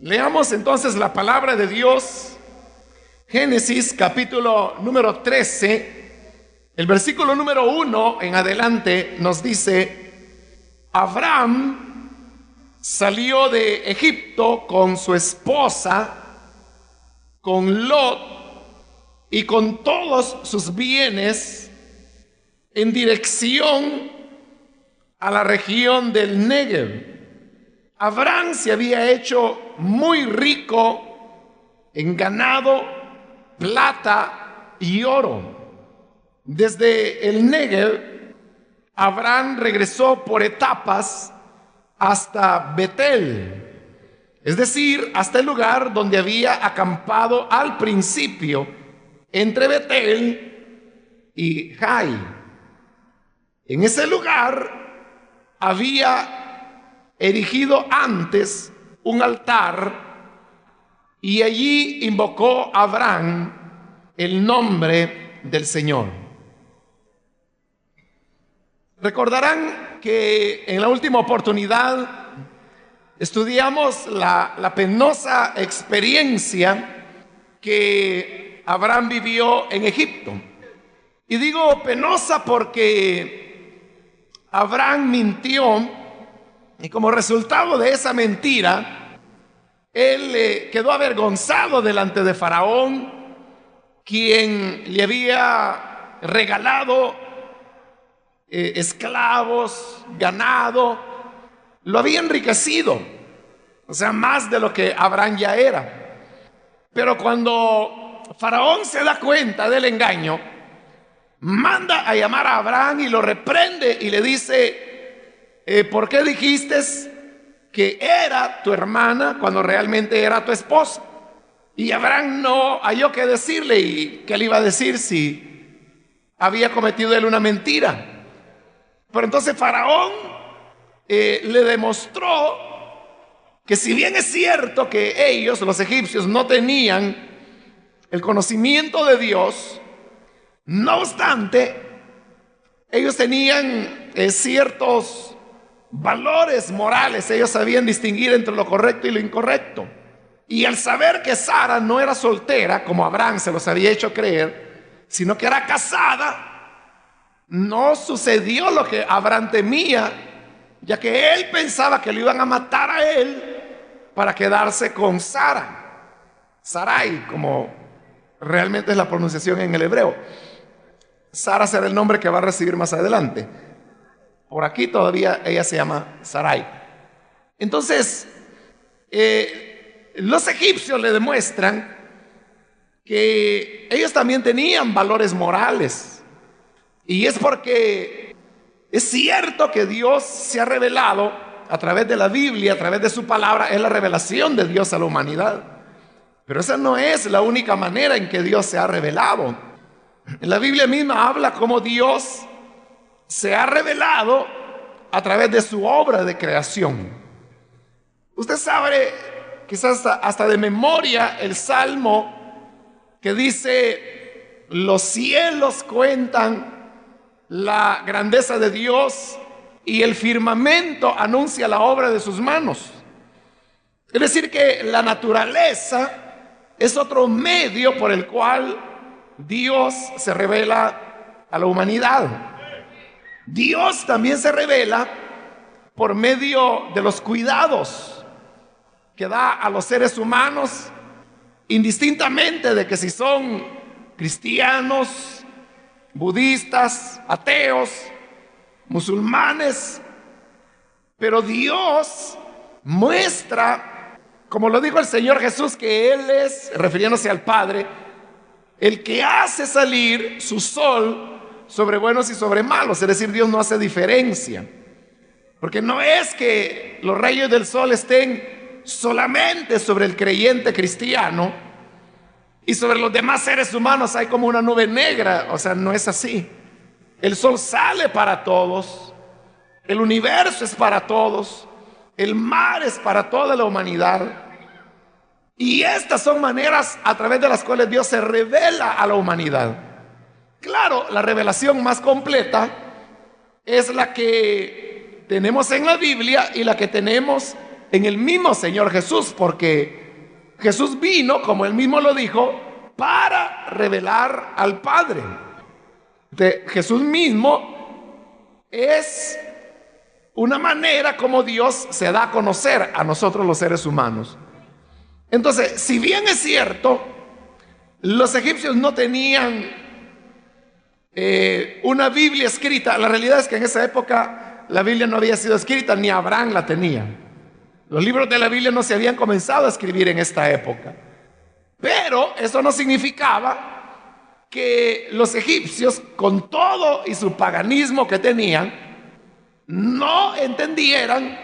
Leamos entonces la palabra de Dios, Génesis capítulo número 13, el versículo número 1 en adelante nos dice: Abraham salió de Egipto con su esposa, con Lot y con todos sus bienes en dirección a la región del Negev. Abraham se había hecho muy rico en ganado, plata y oro. Desde el Negev, Abraham regresó por etapas hasta Betel, es decir, hasta el lugar donde había acampado al principio, entre Betel y Jai. En ese lugar había erigido antes un altar y allí invocó a Abraham el nombre del Señor. Recordarán que en la última oportunidad estudiamos la penosa experiencia que Abraham vivió en Egipto. Y digo penosa porque Abraham mintió, y como resultado de esa mentira, él quedó avergonzado delante de Faraón, quien le había regalado esclavos, ganado, lo había enriquecido, o sea, más de lo que Abraham ya era. Pero cuando Faraón se da cuenta del engaño, manda a llamar a Abraham y lo reprende y le dice: ¿por qué dijiste que era tu hermana cuando realmente era tu esposa? Y Abraham no halló qué decirle. ¿Y qué le iba a decir si había cometido él una mentira? Pero entonces Faraón le demostró que, si bien es cierto que ellos, los egipcios, no tenían el conocimiento de Dios, no obstante, ellos tenían ciertos valores morales. Ellos sabían distinguir entre lo correcto y lo incorrecto. Y al saber que Sara no era soltera, como Abraham se los había hecho creer, sino que era casada, no sucedió lo que Abraham temía, ya que él pensaba que lo iban a matar a él para quedarse con Sara, Sarai, como realmente es la pronunciación en el hebreo. Sara será el nombre que va a recibir más adelante. Por aquí todavía ella se llama Sarai. Entonces, los egipcios le demuestran que ellos también tenían valores morales. Y es porque es cierto que Dios se ha revelado a través de la Biblia, a través de su palabra. Es la revelación de Dios a la humanidad. Pero esa no es la única manera en que Dios se ha revelado. En la Biblia misma habla cómo Dios se ha revelado a través de su obra de creación. Usted sabe, quizás hasta de memoria, el salmo que dice: los cielos cuentan la grandeza de Dios y el firmamento anuncia la obra de sus manos. Es decir, que la naturaleza es otro medio por el cual Dios se revela a la humanidad. Dios también se revela por medio de los cuidados que da a los seres humanos, indistintamente de que si son cristianos, budistas, ateos, musulmanes. Pero Dios muestra, como lo dijo el Señor Jesús, que Él es, refiriéndose al Padre, el que hace salir su sol sobre buenos y sobre malos. Es decir, Dios no hace diferencia, porque no es que los rayos del sol estén solamente sobre el creyente cristiano y sobre los demás seres humanos hay como una nube negra. O sea, no es así. El sol sale para todos, el universo es para todos, el mar es para toda la humanidad. Y estas son maneras a través de las cuales Dios se revela a la humanidad. Claro, la revelación más completa es la que tenemos en la Biblia y la que tenemos en el mismo Señor Jesús, porque Jesús vino, como él mismo lo dijo, para revelar al Padre. Jesús mismo es una manera como Dios se da a conocer a nosotros los seres humanos. Entonces, si bien es cierto, los egipcios no tenían una Biblia escrita, la realidad es que en esa época la Biblia no había sido escrita, ni Abraham la tenía. Los libros de la Biblia no se habían comenzado a escribir en esta época. Pero eso no significaba que los egipcios, con todo y su paganismo que tenían, no entendieran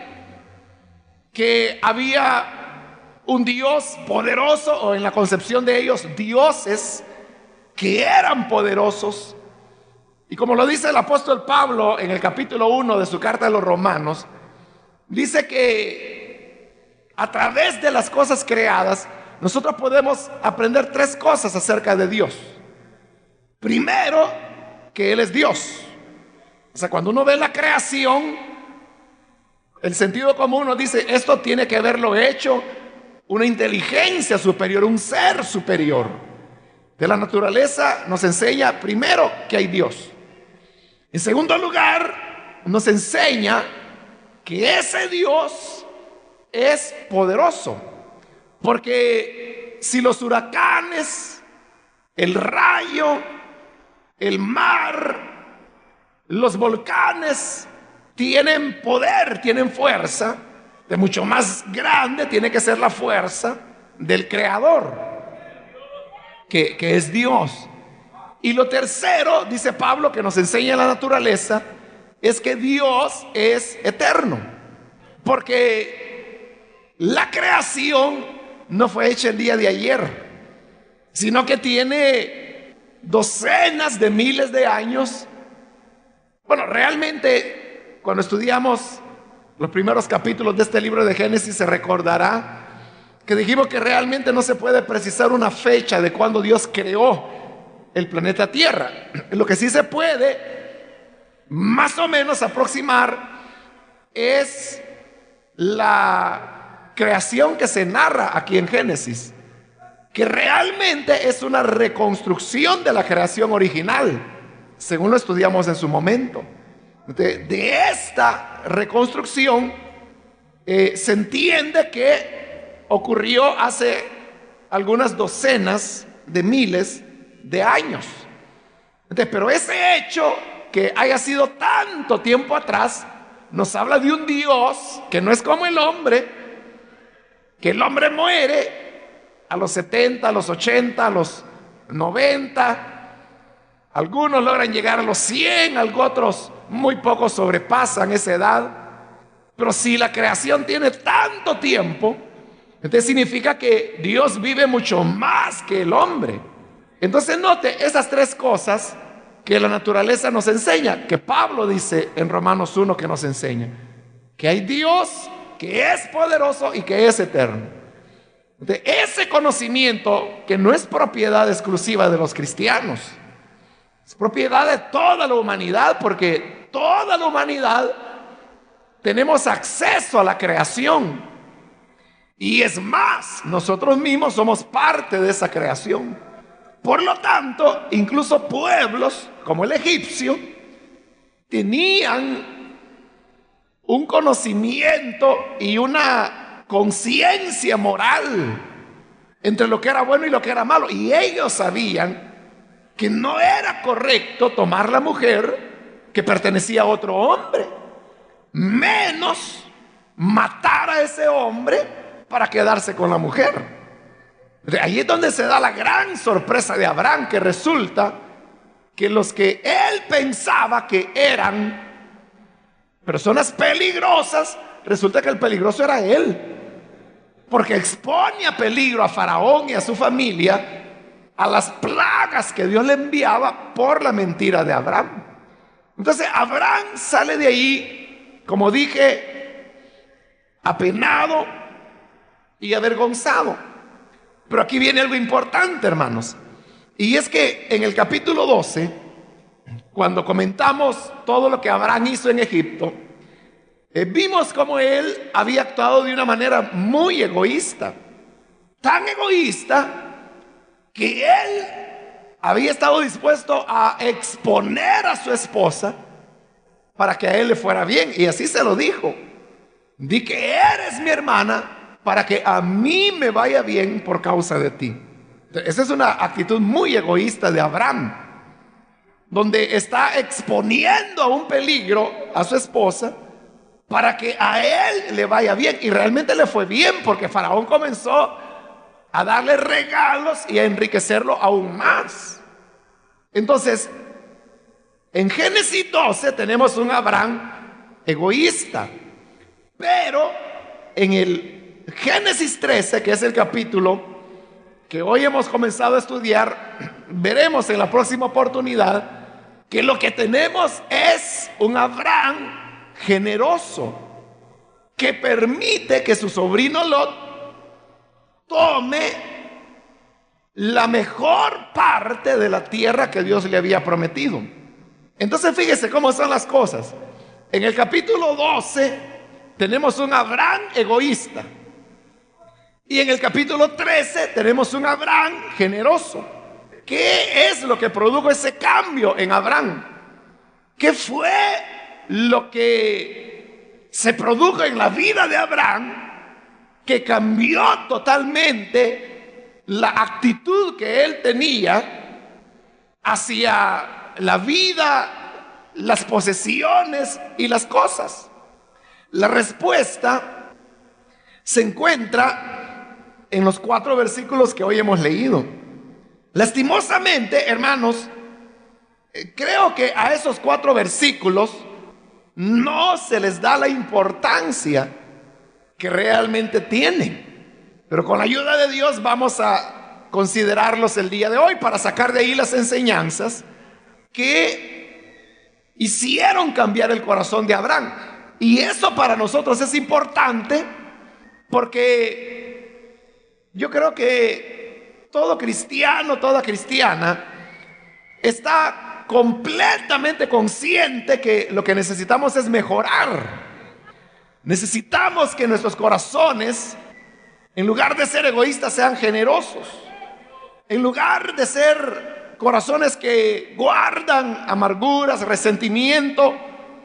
que había un Dios poderoso, o en la concepción de ellos, dioses que eran poderosos. Y como lo dice el apóstol Pablo en el capítulo 1 de su carta a los Romanos, dice que a través de las cosas creadas nosotros podemos aprender tres cosas acerca de Dios. Primero, que Él es Dios. O sea, cuando uno ve la creación, el sentido común nos dice, esto tiene que haberlo hecho una inteligencia superior, un ser superior. De la naturaleza nos enseña primero que hay Dios. En segundo lugar, nos enseña que ese Dios es poderoso. Porque si los huracanes, el rayo, el mar, los volcanes tienen poder, tienen fuerza, de mucho más grande tiene que ser la fuerza del Creador, que es Dios. Y lo tercero, dice Pablo, que nos enseña la naturaleza, es que Dios es eterno. Porque la creación no fue hecha el día de ayer, sino que tiene docenas de miles de años. Bueno, realmente, cuando estudiamos los primeros capítulos de este libro de Génesis, se recordará que dijimos que realmente no se puede precisar una fecha de cuando Dios creó el planeta Tierra. Lo que sí se puede más o menos aproximar es la creación que se narra aquí en Génesis, que realmente es una reconstrucción de la creación original, según lo estudiamos en su momento. De esta reconstrucción se entiende que ocurrió hace algunas docenas de miles de años. Pero ese hecho, que haya sido tanto tiempo atrás, nos habla de un Dios que no es como el hombre, que el hombre muere a los 70, a los 80, a los 90, algunos logran llegar a los 100, otros muy pocos sobrepasan esa edad. Pero si la creación tiene tanto tiempo, entonces significa que Dios vive mucho más que el hombre. Entonces note esas tres cosas que la naturaleza nos enseña, que Pablo dice en Romanos 1 que nos enseña: que hay Dios, que es poderoso y que es eterno. Entonces, ese conocimiento, que no es propiedad exclusiva de los cristianos, es propiedad de toda la humanidad, porque toda la humanidad tenemos acceso a la creación. Y es más, nosotros mismos somos parte de esa creación. Por lo tanto, incluso pueblos como el egipcio tenían un conocimiento y una conciencia moral entre lo que era bueno y lo que era malo. Y ellos sabían que no era correcto tomar la mujer que pertenecía a otro hombre, menos matar a ese hombre para quedarse con la mujer. Ahí es donde se da la gran sorpresa de Abraham, que resulta que los que él pensaba que eran personas peligrosas, resulta que el peligroso era él, porque expone a peligro a Faraón y a su familia, a las plagas que Dios le enviaba por la mentira de Abraham. Entonces Abraham sale de ahí, como dije, apenado y avergonzado. Pero aquí viene algo importante, hermanos, y es que en el capítulo 12, cuando comentamos todo lo que Abraham hizo en Egipto, Vimos cómo él había actuado de una manera muy egoísta, tan egoísta que él había estado dispuesto a exponer a su esposa para que a él le fuera bien. Y así se lo dijo: di que eres mi hermana para que a mí me vaya bien por causa de ti. Esa es una actitud muy egoísta de Abraham, donde está exponiendo a un peligro a su esposa para que a él le vaya bien. Y realmente le fue bien, porque Faraón comenzó a darle regalos y a enriquecerlo aún más. Entonces, en Génesis 12 tenemos un Abraham egoísta, pero en el Génesis 13, que es el capítulo que hoy hemos comenzado a estudiar, veremos en la próxima oportunidad que lo que tenemos es un Abraham generoso, que permite que su sobrino Lot tome la mejor parte de la tierra que Dios le había prometido. Entonces fíjese cómo son las cosas. En el capítulo 12 tenemos un Abraham egoísta, y en el capítulo 13 tenemos un Abraham generoso. ¿Qué es lo que produjo ese cambio en Abraham? ¿Qué fue lo que se produjo en la vida de Abraham que cambió totalmente la actitud que él tenía hacia la vida, las posesiones y las cosas? La respuesta se encuentra en los 4 versículos que hoy hemos leído. Lastimosamente, hermanos, creo que a esos 4 versículos no se les da la importancia que realmente tienen. Pero con la ayuda de Dios vamos a considerarlos el día de hoy para sacar de ahí las enseñanzas que hicieron cambiar el corazón de Abraham. Y eso para nosotros es importante, porque yo creo que todo cristiano, toda cristiana está completamente consciente que lo que necesitamos es mejorar. Necesitamos que nuestros corazones, en lugar de ser egoístas, sean generosos. En lugar de ser corazones que guardan amarguras, resentimiento,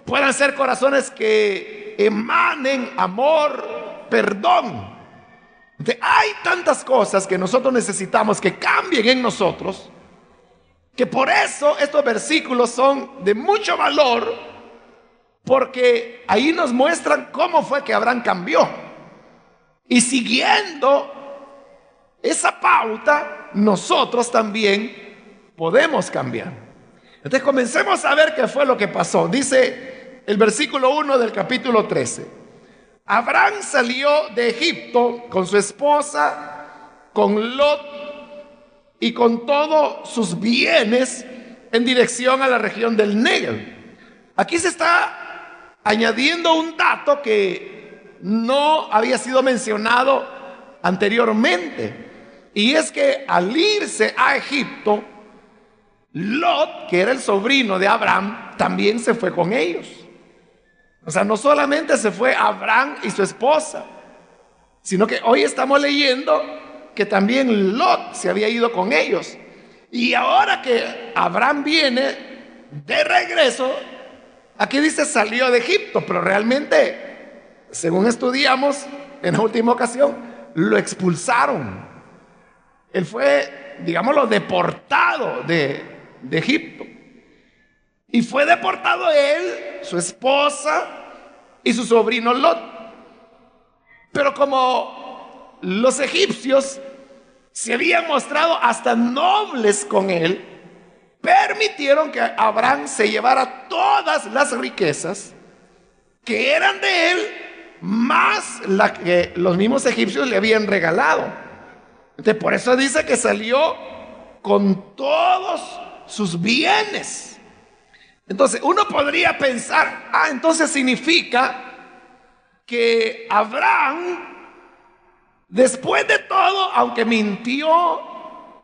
puedan ser corazones que emanen amor, perdón. Hay tantas cosas que nosotros necesitamos que cambien en nosotros, que por eso estos versículos son de mucho valor, porque ahí nos muestran cómo fue que Abraham cambió. Y siguiendo esa pauta, nosotros también podemos cambiar. Entonces comencemos a ver qué fue lo que pasó. Dice el versículo 1 del capítulo 13. Abraham salió de Egipto con su esposa, con Lot y con todos sus bienes en dirección a la región del Negev. Aquí se está añadiendo un dato que no había sido mencionado anteriormente, y es que al irse a Egipto, Lot, que era el sobrino de Abraham, también se fue con ellos. O sea, no solamente se fue Abraham y su esposa, sino que hoy estamos leyendo que también Lot se había ido con ellos. Y ahora que Abraham viene de regreso, aquí dice salió de Egipto, pero realmente, según estudiamos en la última ocasión, lo expulsaron. Él fue, digámoslo, deportado de Egipto. Y fue deportado él, su esposa y su sobrino Lot. Pero como los egipcios se habían mostrado hasta nobles con él, permitieron que Abraham se llevara todas las riquezas que eran de él, más la que los mismos egipcios le habían regalado. Entonces, por eso dice que salió con todos sus bienes. Entonces uno podría pensar, entonces significa que Abraham, después de todo, aunque mintió,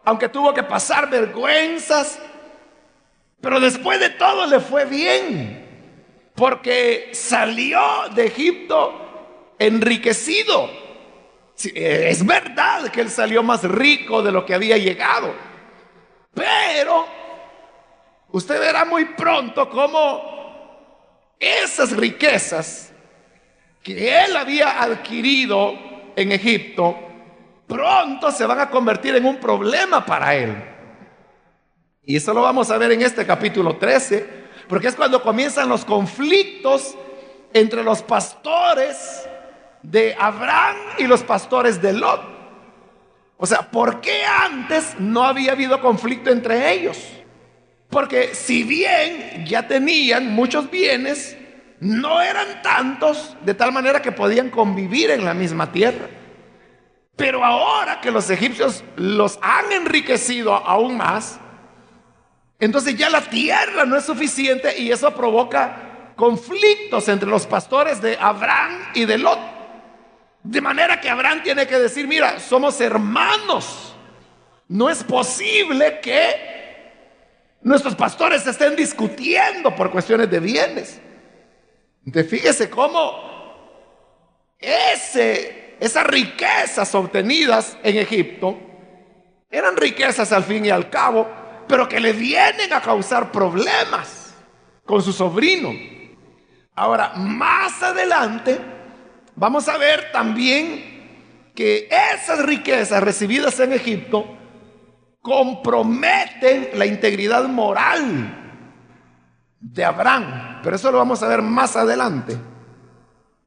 aunque tuvo que pasar vergüenzas, pero después de todo le fue bien, porque salió de Egipto enriquecido. Sí, es verdad que él salió más rico de lo que había llegado, pero usted verá muy pronto cómo esas riquezas que él había adquirido en Egipto pronto se van a convertir en un problema para él. Y eso lo vamos a ver en este capítulo 13, porque es cuando comienzan los conflictos entre los pastores de Abraham y los pastores de Lot. O sea, ¿por qué antes no había habido conflicto entre ellos? Porque si bien ya tenían muchos bienes, no eran tantos, de tal manera que podían convivir en la misma tierra. Pero ahora que los egipcios los han enriquecido aún más, entonces ya la tierra no es suficiente, y eso provoca conflictos entre los pastores de Abraham y de Lot. De manera que Abraham tiene que decir: mira, somos hermanos, no es posible que nuestros pastores estén discutiendo por cuestiones de bienes. Entonces fíjese cómo esas riquezas obtenidas en Egipto eran riquezas al fin y al cabo, pero que le vienen a causar problemas con su sobrino. Ahora, más adelante vamos a ver también que esas riquezas recibidas en Egipto comprometen la integridad moral de Abraham, pero eso lo vamos a ver más adelante.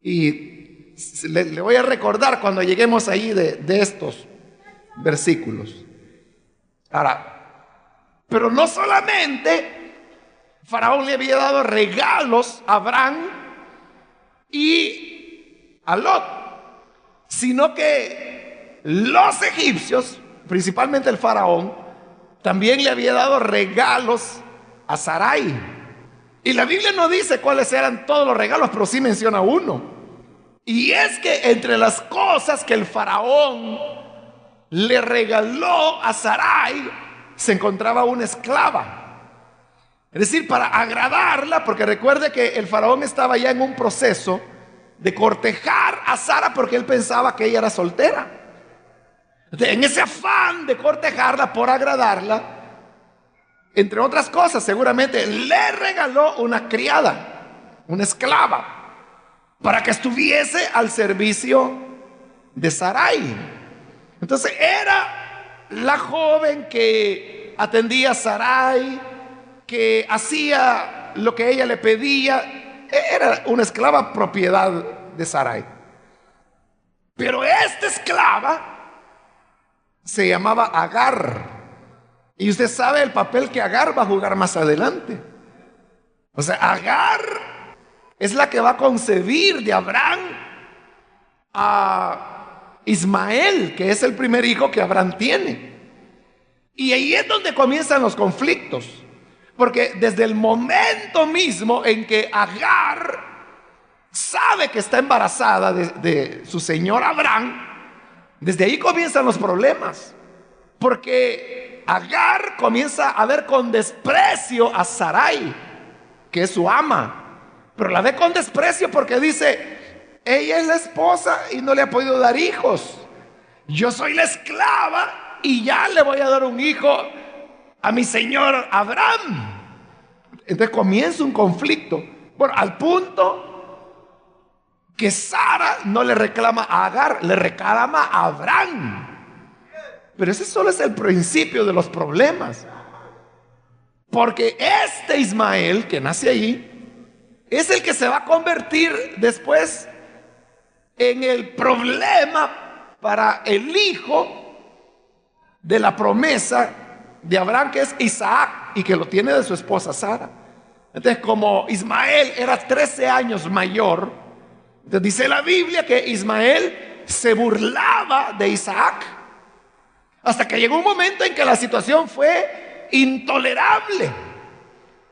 Y le voy a recordar cuando lleguemos ahí de estos versículos. Ahora, pero no solamente Faraón le había dado regalos a Abraham y a Lot, sino que los egipcios, principalmente el Faraón, también le había dado regalos a Sarai. Y la Biblia no dice cuáles eran todos los regalos, pero sí menciona uno. Y es que entre las cosas que el Faraón le regaló a Sarai se encontraba una esclava. Es decir, para agradarla, porque recuerde que el Faraón estaba ya en un proceso de cortejar a Sara, porque él pensaba que ella era soltera. Entonces, en ese afán de cortejarla, por agradarla, entre otras cosas, seguramente le regaló una criada, una esclava, para que estuviese al servicio de Sarai. Entonces era la joven que atendía a Sarai, que hacía lo que ella le pedía. Era una esclava propiedad de Sarai. Pero esta esclava se llamaba Agar. Y usted sabe el papel que Agar va a jugar más adelante. O sea, Agar es la que va a concebir de Abraham a Ismael, que es el primer hijo que Abraham tiene. Y ahí es donde comienzan los conflictos, porque desde el momento mismo en que Agar sabe que está embarazada de su señor Abraham, desde ahí comienzan los problemas, porque Agar comienza a ver con desprecio a Sarai, que es su ama, pero la ve con desprecio porque dice: ella es la esposa y no le ha podido dar hijos. Yo soy la esclava y ya le voy a dar un hijo a mi señor Abraham. Entonces comienza un conflicto. Bueno, al punto que Sara no le reclama a Agar, le reclama a Abraham. Pero ese solo es el principio de los problemas, porque este Ismael que nace allí es el que se va a convertir después en el problema para el hijo de la promesa de Abraham, que es Isaac, y que lo tiene de su esposa Sara. Entonces, como Ismael era 13 años mayor, entonces dice la Biblia que Ismael se burlaba de Isaac, hasta que llegó un momento en que la situación fue intolerable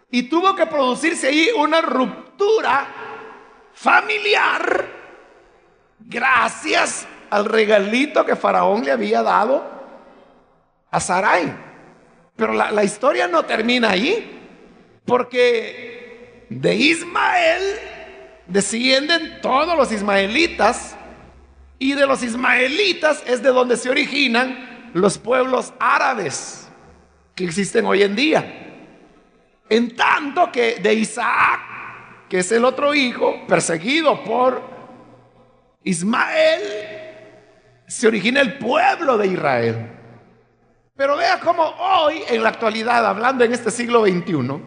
y tuvo que producirse ahí una ruptura familiar, gracias al regalito que Faraón le había dado a Sarai. Pero la historia no termina ahí, porque de Ismael descienden todos los ismaelitas, y de los ismaelitas es de donde se originan los pueblos árabes que existen hoy en día. En tanto que de Isaac, que es el otro hijo perseguido por Ismael, se origina el pueblo de Israel. Pero vea cómo hoy, en la actualidad, hablando en este siglo XXI,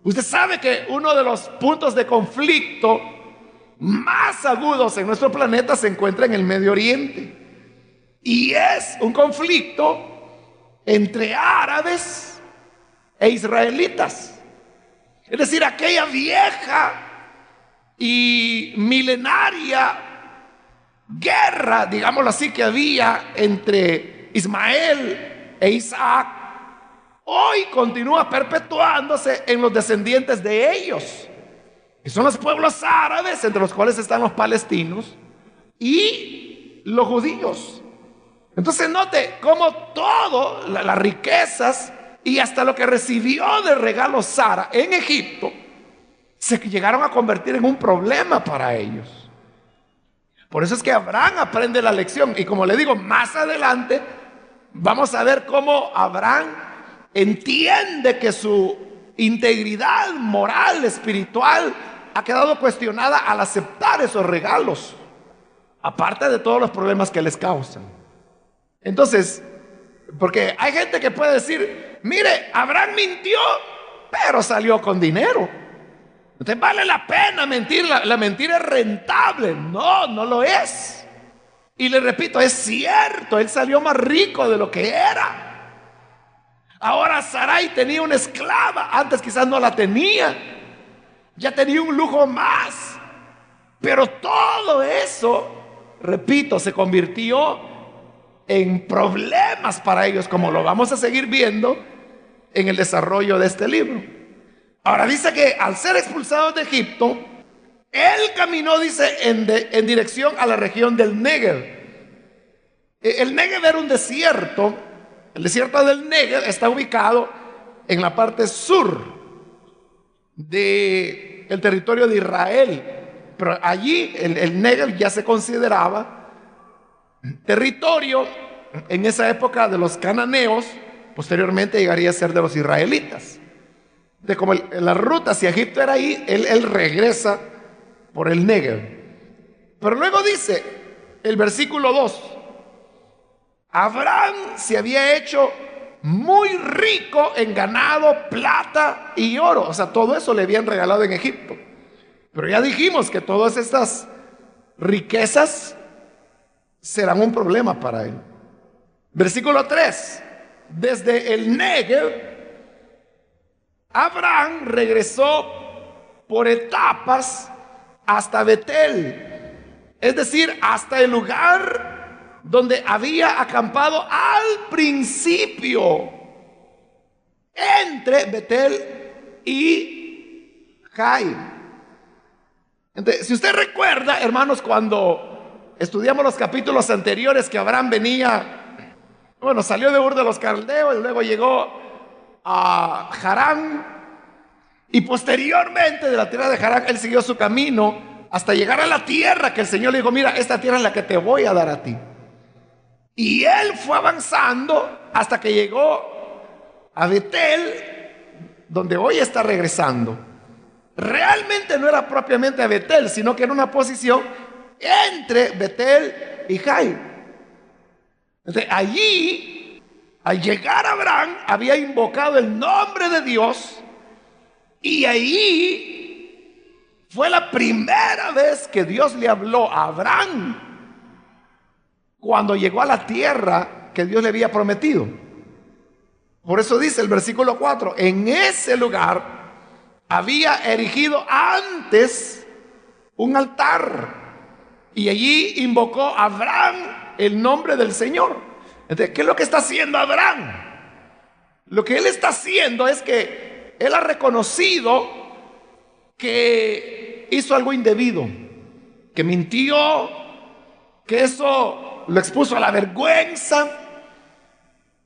usted sabe que uno de los puntos de conflicto más agudos en nuestro planeta se encuentra en el Medio Oriente. Y es un conflicto entre árabes e israelitas. Es decir, aquella vieja y milenaria guerra, digámoslo así, que había entre Ismael e Isaac, hoy continúa perpetuándose en los descendientes de ellos, que son los pueblos árabes, entre los cuales están los palestinos y los judíos. Entonces note cómo todo, las riquezas y hasta lo que recibió de regalo Sara en Egipto, se llegaron a convertir en un problema para ellos. Por eso es que Abraham aprende la lección. Y como le digo, más adelante vamos a ver cómo Abraham entiende que su integridad moral, espiritual, ha quedado cuestionada al aceptar esos regalos, aparte de todos los problemas que les causan. Entonces, porque hay gente que puede decir, mire, Abraham mintió, pero salió con dinero. Entonces vale la pena mentir, la mentira es rentable. No, no lo es. Y le repito, es cierto, él salió más rico de lo que era. Ahora Sarai tenía una esclava, antes quizás no la tenía, ya tenía un lujo más. Pero todo eso, repito, se convirtió en problemas para ellos, como lo vamos a seguir viendo en el desarrollo de este libro. Ahora dice que al ser expulsados de Egipto, él caminó, dice, en dirección a la región del Negev. El Negev era un desierto. El desierto del Negev está ubicado en la parte sur del territorio de Israel. Pero allí el Negev ya se consideraba territorio en esa época de los cananeos. Posteriormente llegaría a ser de los israelitas. De como la ruta hacia Egipto era ahí, él regresa por el Negev. Pero luego dice el versículo 2: Abraham se había hecho muy rico en ganado, plata y oro. O sea, todo eso le habían regalado en Egipto. Pero ya dijimos que todas estas riquezas serán un problema para él. Versículo 3: desde el Negev, Abraham regresó por etapas hasta Betel, es decir, hasta el lugar donde había acampado al principio, entre Betel y Jai. Entonces, si usted recuerda, hermanos, cuando estudiamos los capítulos anteriores, que Abraham venía, bueno, salió de Ur de los Caldeos y luego llegó a Harán, y posteriormente de la tierra de Harán él siguió su camino hasta llegar a la tierra que el Señor le dijo: mira, esta tierra es la que te voy a dar a ti. Y él fue avanzando hasta que llegó a Betel, donde hoy está regresando. Realmente no era propiamente a Betel, sino que era una posición entre Betel y Jai. Entonces, allí, al llegar Abraham, había invocado el nombre de Dios, y ahí fue la primera vez que Dios le habló a Abraham cuando llegó a la tierra que Dios le había prometido. Por eso dice el versículo 4: en ese lugar había erigido antes un altar, y allí invocó a Abraham el nombre del Señor. Entonces, ¿qué es lo que está haciendo Abraham? Lo que él está haciendo es que él ha reconocido que hizo algo indebido, que mintió, que eso lo expuso a la vergüenza.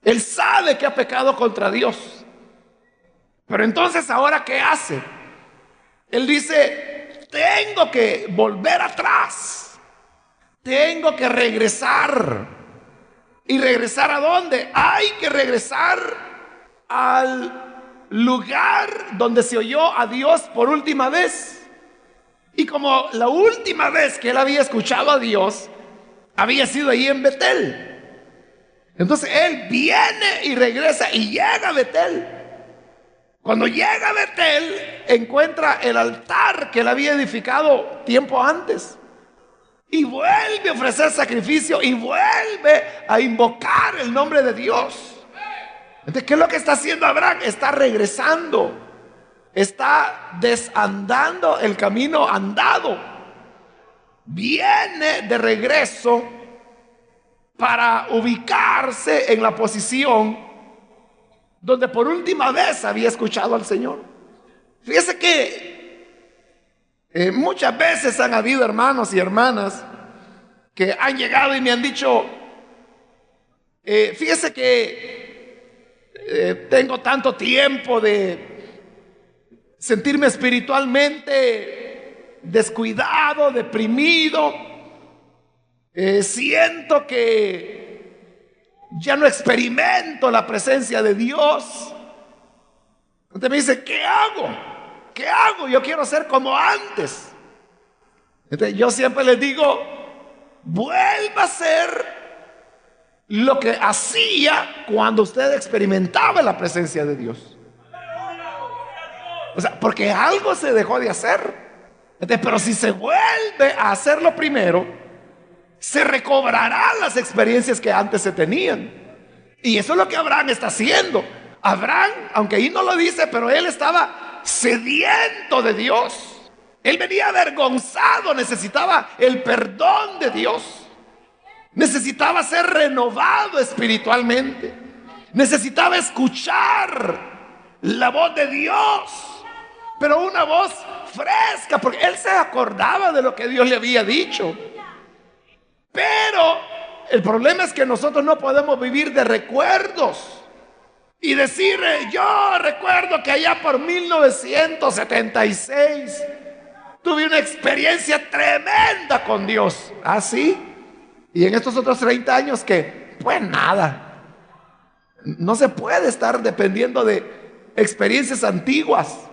Él sabe que ha pecado contra Dios. Pero entonces, ¿ahora qué hace? Él dice, tengo que volver atrás, tengo que regresar. ¿Y regresar a dónde? Hay que regresar al lugar donde se oyó a Dios por última vez. Y como la última vez que él había escuchado a Dios había sido ahí en Betel, entonces él viene y regresa y llega a Betel. Cuando llega a Betel, encuentra el altar que él había edificado tiempo antes. Y vuelve a ofrecer sacrificio y vuelve a invocar el nombre de Dios. Entonces, ¿qué es lo que está haciendo Abraham? Está regresando. Está desandando el camino andado. Viene de regreso para ubicarse en la posición donde por última vez había escuchado al Señor. Fíjese que muchas veces han habido hermanos y hermanas que han llegado y me han dicho, fíjese que tengo tanto tiempo de sentirme espiritualmente descuidado, deprimido, siento que ya no experimento la presencia de Dios. Entonces me dice, ¿qué hago? ¿Qué hago? Yo quiero ser como antes. Entonces yo siempre les digo, vuelva a ser lo que hacía cuando usted experimentaba la presencia de Dios. O sea, porque algo se dejó de hacer. Entonces, pero si se vuelve a hacerlo primero, se recobrarán las experiencias que antes se tenían. Y eso es lo que Abraham está haciendo. Abraham, aunque ahí no lo dice, pero él estaba sediento de Dios. Él venía avergonzado, necesitaba el perdón de Dios. Necesitaba ser renovado espiritualmente. Necesitaba escuchar la voz de Dios, pero una voz fresca, porque él se acordaba de lo que Dios le había dicho. Pero el problema es que nosotros no podemos vivir de recuerdos y decir, yo recuerdo que allá por 1976 tuve una experiencia tremenda con Dios. ¿Ah, sí? Y en estos otros 30 años que, pues nada. No se puede estar dependiendo de experiencias antiguas,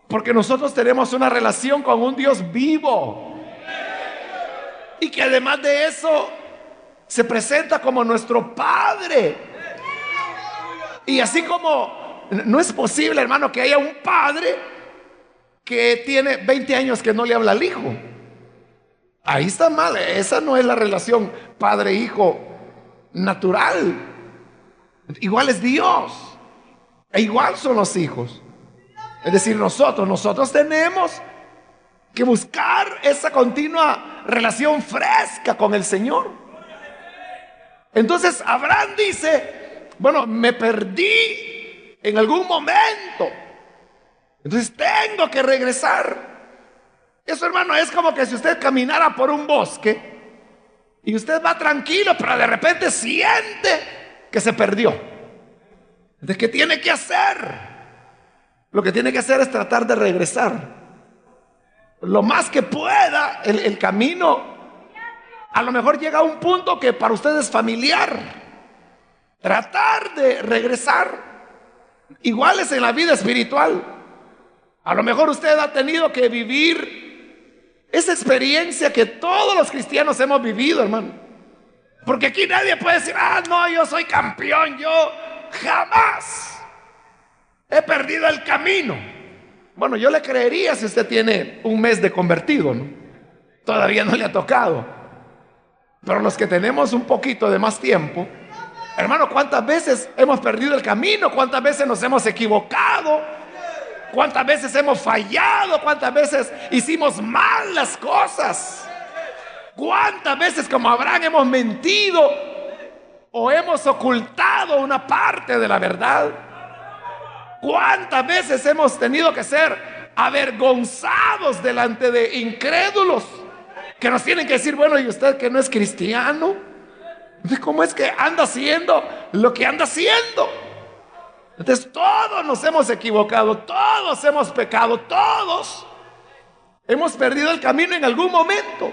porque nosotros tenemos una relación con un Dios vivo. Y que además de eso se presenta como nuestro Padre. Y así como no es posible, hermano, que haya un padre que tiene 20 años que no le habla al hijo. Ahí está mal. Esa no es la relación padre-hijo natural. Igual es Dios, e igual son los hijos. Es decir, nosotros tenemos que buscar esa continua relación fresca con el Señor. Entonces Abraham dice, bueno, me perdí en algún momento, entonces tengo que regresar. Eso, hermano, es como que si usted caminara por un bosque y usted va tranquilo, pero de repente siente que se perdió. Entonces, ¿qué tiene que hacer? Lo que tiene que hacer es tratar de regresar lo más que pueda. El camino a lo mejor llega a un punto que para usted es familiar. Tratar de regresar. Igual es en la vida espiritual. A lo mejor usted ha tenido que vivir esa experiencia que todos los cristianos hemos vivido, hermano. Porque aquí nadie puede decir, no, yo soy campeón, yo jamás he perdido el camino. Bueno, yo le creería si usted tiene un mes de convertido, ¿no? Todavía no le ha tocado. Pero los que tenemos un poquito de más tiempo, hermano, ¿cuántas veces hemos perdido el camino? ¿Cuántas veces nos hemos equivocado? ¿Cuántas veces hemos fallado? ¿Cuántas veces hicimos mal las cosas? ¿Cuántas veces como Abraham hemos mentido o hemos ocultado una parte de la verdad? ¿Cuántas veces hemos tenido que ser avergonzados delante de incrédulos que nos tienen que decir, bueno, ¿y usted que no es cristiano? ¿Cómo es que anda haciendo lo que anda haciendo? Entonces todos nos hemos equivocado, todos hemos pecado, todos. Hemos perdido el camino en algún momento.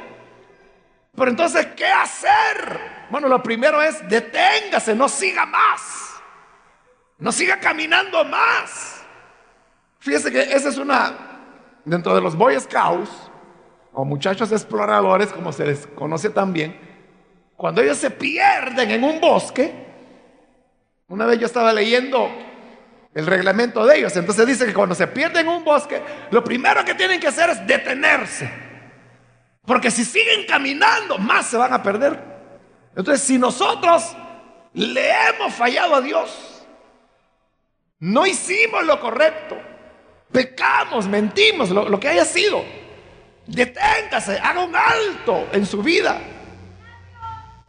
Pero entonces, ¿qué hacer? Bueno, lo primero es deténgase, no siga más. No siga caminando más. Fíjese que esa es dentro de los Boy Scouts, o muchachos exploradores, como se les conoce también, cuando ellos se pierden en un bosque. Una vez yo estaba leyendo el reglamento de ellos, entonces dice que cuando se pierden en un bosque, lo primero que tienen que hacer es detenerse, porque si siguen caminando, más se van a perder. Entonces, si nosotros le hemos fallado a Dios, no hicimos lo correcto, pecamos, mentimos, lo que haya sido, deténgase, haga un alto en su vida,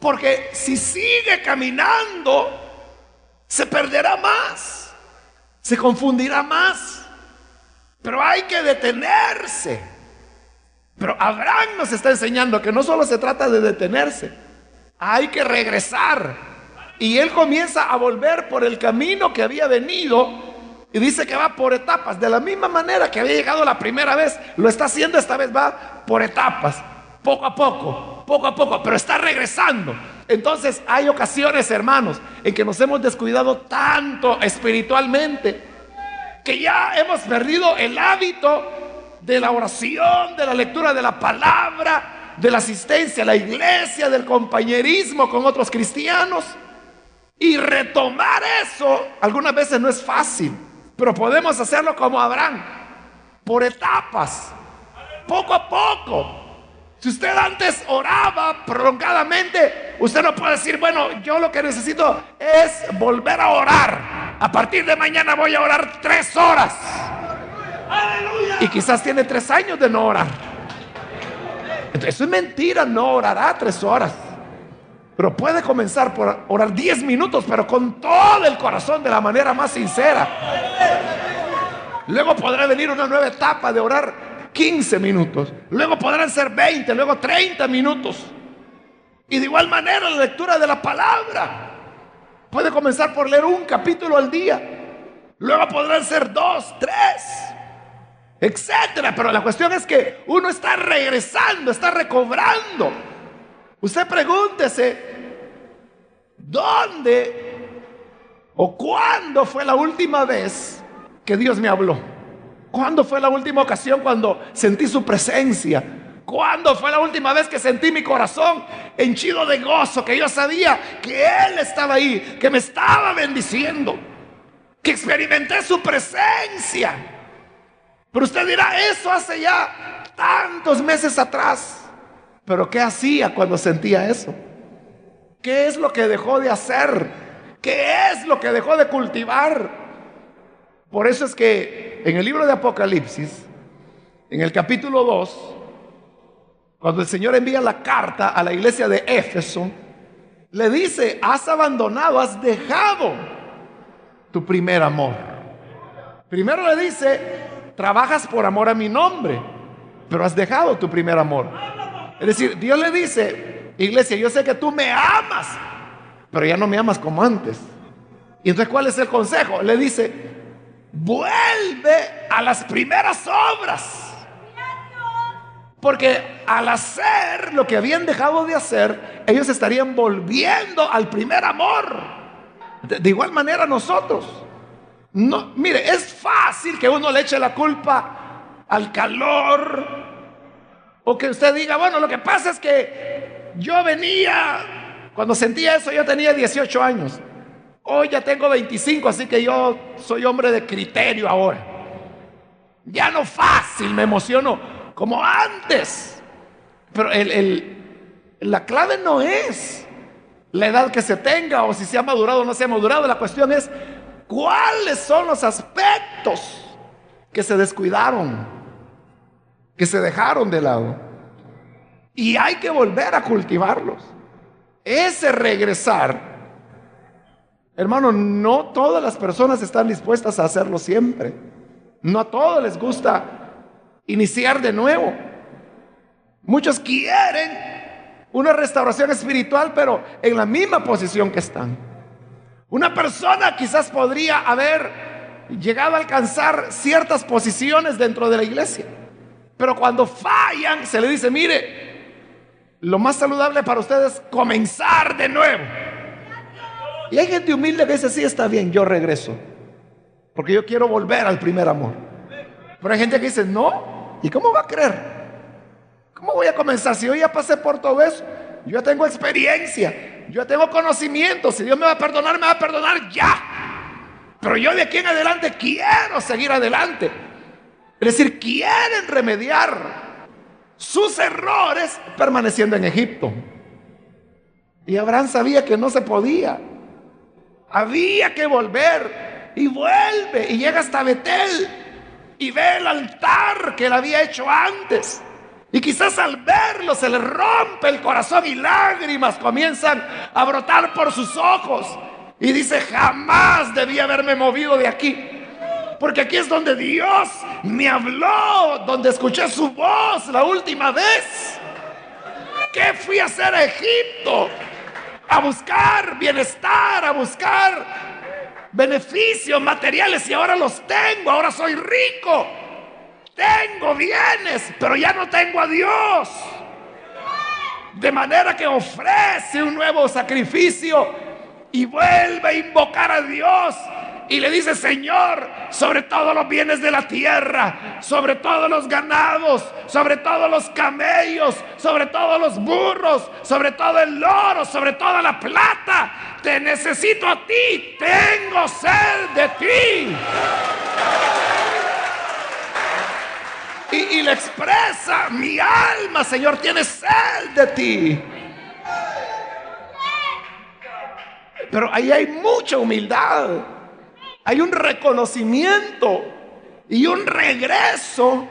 porque si sigue caminando, se perderá más, se confundirá más. Pero hay que detenerse. Pero Abraham nos está enseñando que no solo se trata de detenerse, hay que regresar. Y él comienza a volver por el camino que había venido, y dice que va por etapas. De la misma manera que había llegado la primera vez, lo está haciendo esta vez, va por etapas, poco a poco, pero está regresando. Entonces hay ocasiones, hermanos, en que nos hemos descuidado tanto espiritualmente, que ya hemos perdido el hábito de la oración, de la lectura de la palabra, de la asistencia a la iglesia, del compañerismo con otros cristianos. Y retomar eso algunas veces no es fácil, pero podemos hacerlo como Abraham, por etapas, poco a poco. Si usted antes oraba prolongadamente, usted no puede decir, bueno, yo lo que necesito es volver a orar. A partir de mañana voy a orar 3 horas. ¡Aleluya! Y quizás tiene 3 años de no orar. Entonces, eso es mentira, no orará 3 horas. Pero puede comenzar por orar 10 minutos, pero con todo el corazón, de la manera más sincera. Luego podrá venir una nueva etapa de orar 15 minutos. Luego podrán ser 20, luego 30 minutos. Y de igual manera la lectura de la palabra. Puede comenzar por leer un capítulo al día. Luego podrán ser 2, 3, etcétera. Pero la cuestión es que uno está regresando, está recobrando. Usted pregúntese, ¿dónde o cuándo fue la última vez que Dios me habló? ¿Cuándo fue la última ocasión cuando sentí su presencia? ¿Cuándo fue la última vez que sentí mi corazón henchido de gozo? Que yo sabía que Él estaba ahí, que me estaba bendiciendo, que experimenté su presencia. Pero usted dirá, eso hace ya tantos meses atrás. Pero ¿qué hacía cuando sentía eso? ¿Qué es lo que dejó de hacer? ¿Qué es lo que dejó de cultivar? Por eso es que en el libro de Apocalipsis, en el capítulo 2, cuando el Señor envía la carta a la iglesia de Éfeso, le dice, has abandonado, has dejado tu primer amor. Primero le dice, trabajas por amor a mi nombre, pero has dejado tu primer amor. Es decir, Dios le dice, iglesia, yo sé que tú me amas, pero ya no me amas como antes. Y entonces, ¿cuál es el consejo? Le dice, vuelve a las primeras obras. Porque al hacer lo que habían dejado de hacer, ellos estarían volviendo al primer amor. De igual manera nosotros. No, mire, es fácil que uno le eche la culpa al calor, o que usted diga, bueno, lo que pasa es que yo venía, cuando sentía eso yo tenía 18 años. Hoy ya tengo 25, así que yo soy hombre de criterio ahora. Ya no fácil me emociono como antes. Pero la clave no es la edad que se tenga o si se ha madurado o no se ha madurado. La cuestión es cuáles son los aspectos que se descuidaron, que se dejaron de lado, y hay que volver a cultivarlos. Ese regresar, hermano, no todas las personas están dispuestas a hacerlo siempre. No a todos les gusta iniciar de nuevo. Muchos quieren una restauración espiritual, pero en la misma posición que están. Una persona quizás podría haber llegado a alcanzar ciertas posiciones dentro de la iglesia, Pero cuando fallan, se le dice, mire, lo más saludable para ustedes es comenzar de nuevo. Y hay gente humilde que dice, sí, está bien, yo regreso, porque yo quiero volver al primer amor. Pero hay gente que dice, no, ¿y cómo va a creer? ¿Cómo voy a comenzar si yo ya pasé por todo eso? Yo ya tengo experiencia, yo ya tengo conocimiento. Si Dios me va a perdonar, me va a perdonar ya. Pero yo de aquí en adelante quiero seguir adelante. Es decir, quieren remediar sus errores permaneciendo en Egipto. Y Abraham sabía que no se podía. Había que volver. Y vuelve y llega hasta Betel y ve el altar que él había hecho antes. Y quizás al verlo se le rompe el corazón y lágrimas comienzan a brotar por sus ojos. Y dice, jamás debí haberme movido de aquí. Porque aquí es donde Dios me habló, donde escuché su voz la última vez. ¿Qué fui a hacer a Egipto? A buscar bienestar, a buscar beneficios materiales, y ahora los tengo, ahora soy rico. Tengo bienes, pero ya no tengo a Dios. De manera que ofrece un nuevo sacrificio y vuelve a invocar a Dios. Y le dice, Señor, sobre todos los bienes de la tierra, sobre todos los ganados, sobre todos los camellos, sobre todos los burros, sobre todo el oro, sobre toda la plata, te necesito a ti, tengo sed de ti. Y le expresa, mi alma, Señor, tiene sed de ti. Pero ahí hay mucha humildad. Hay un reconocimiento y un regreso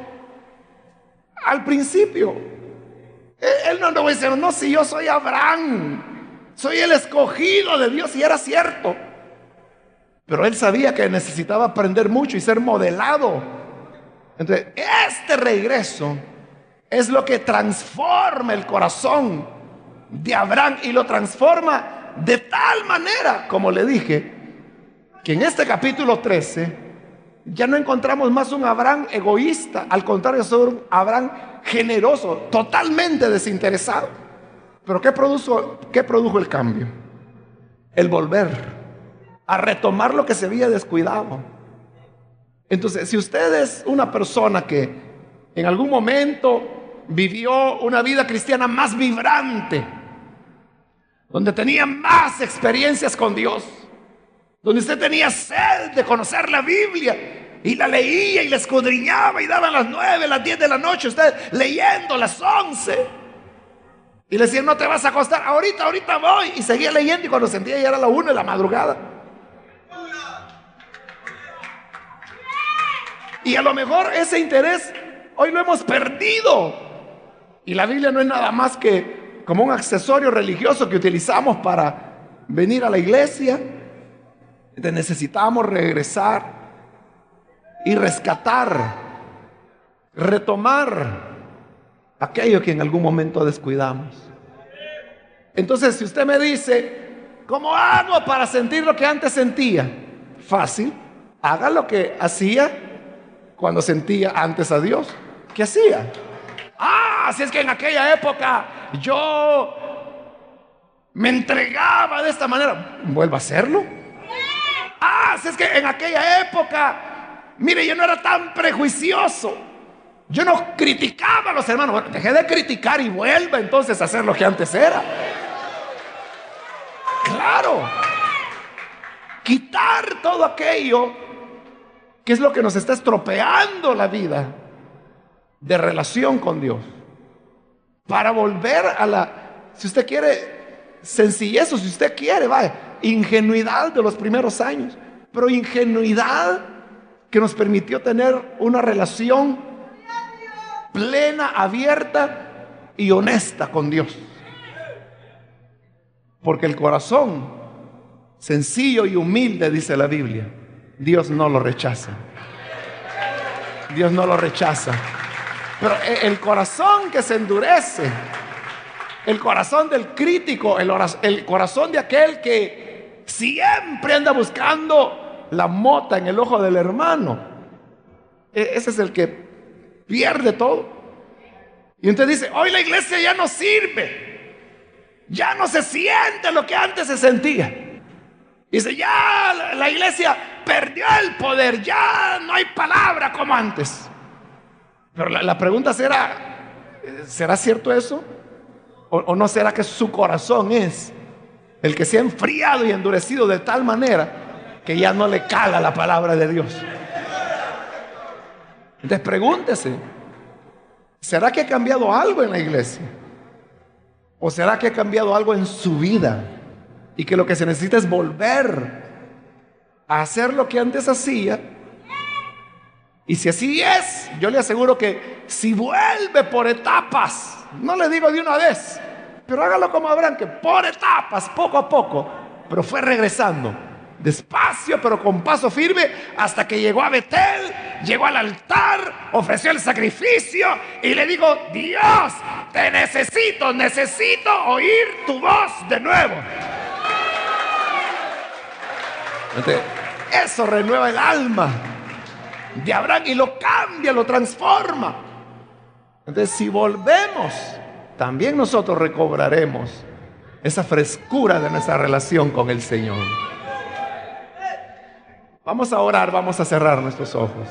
al principio. Él no va a decir, no, si yo soy Abraham, soy el escogido de Dios, y era cierto. Pero él sabía que necesitaba aprender mucho y ser modelado. Entonces, este regreso es lo que transforma el corazón de Abraham, y lo transforma de tal manera, como le dije, que en este capítulo 13 ya no encontramos más un Abraham egoísta. Al contrario, es un Abraham generoso, totalmente desinteresado. Pero ¿qué produjo el cambio? El volver a retomar lo que se había descuidado. Entonces, si usted es una persona que en algún momento vivió una vida cristiana más vibrante, donde tenía más experiencias con Dios, donde usted tenía sed de conocer la Biblia y la leía y la escudriñaba, y daban las 9, las 10 de la noche, usted leyendo las 11, y le decían, no te vas a acostar, ahorita voy, y seguía leyendo, y cuando sentía ya era la 1 de la madrugada. Y a lo mejor ese interés hoy lo hemos perdido, y la Biblia no es nada más que como un accesorio religioso que utilizamos para venir a la iglesia. Necesitamos regresar y rescatar, retomar aquello que en algún momento descuidamos. Entonces, si usted me dice, ¿cómo hago para sentir lo que antes sentía? Fácil, haga lo que hacía cuando sentía antes a Dios. ¿Qué hacía? Si es que en aquella época yo me entregaba de esta manera, vuelva a hacerlo. Si es que en aquella época, mire, yo no era tan prejuicioso, yo no criticaba a los hermanos. Bueno, dejé de criticar y vuelva entonces a hacer lo que antes era. Claro, quitar todo aquello que es lo que nos está estropeando la vida de relación con Dios, para volver a la, si usted quiere, sencillez, o si usted quiere, vaya, ingenuidad de los primeros años, pero ingenuidad que nos permitió tener una relación plena, abierta y honesta con Dios. Porque el corazón sencillo y humilde, dice la Biblia, Dios no lo rechaza. Dios no lo rechaza. Pero el corazón que se endurece, el corazón del crítico, el corazón de aquel que siempre anda buscando la mota en el ojo del hermano, ese es el que pierde todo. Y entonces dice, hoy la iglesia ya no sirve, ya no se siente lo que antes se sentía. Dice, ya la iglesia perdió el poder, ya no hay palabra como antes. Pero la pregunta ¿será cierto eso? ¿O no será que su corazón es el que se ha enfriado y endurecido de tal manera que ya no le cala la palabra de Dios? Entonces pregúntese, ¿será que ha cambiado algo en la iglesia? ¿O será que ha cambiado algo en su vida? Y que lo que se necesita es volver a hacer lo que antes hacía. Y si así es, yo le aseguro que si vuelve por etapas, no le digo de una vez, pero hágalo como Abraham, que por etapas, poco a poco, pero fue regresando, despacio pero con paso firme, hasta que llegó a Betel, llegó al altar, ofreció el sacrificio y le dijo, Dios, te necesito oír tu voz de nuevo. Entonces, eso renueva el alma de Abraham y lo cambia, lo transforma. Entonces, si volvemos, también nosotros recobraremos esa frescura de nuestra relación con el Señor. Vamos a orar, vamos a cerrar nuestros ojos.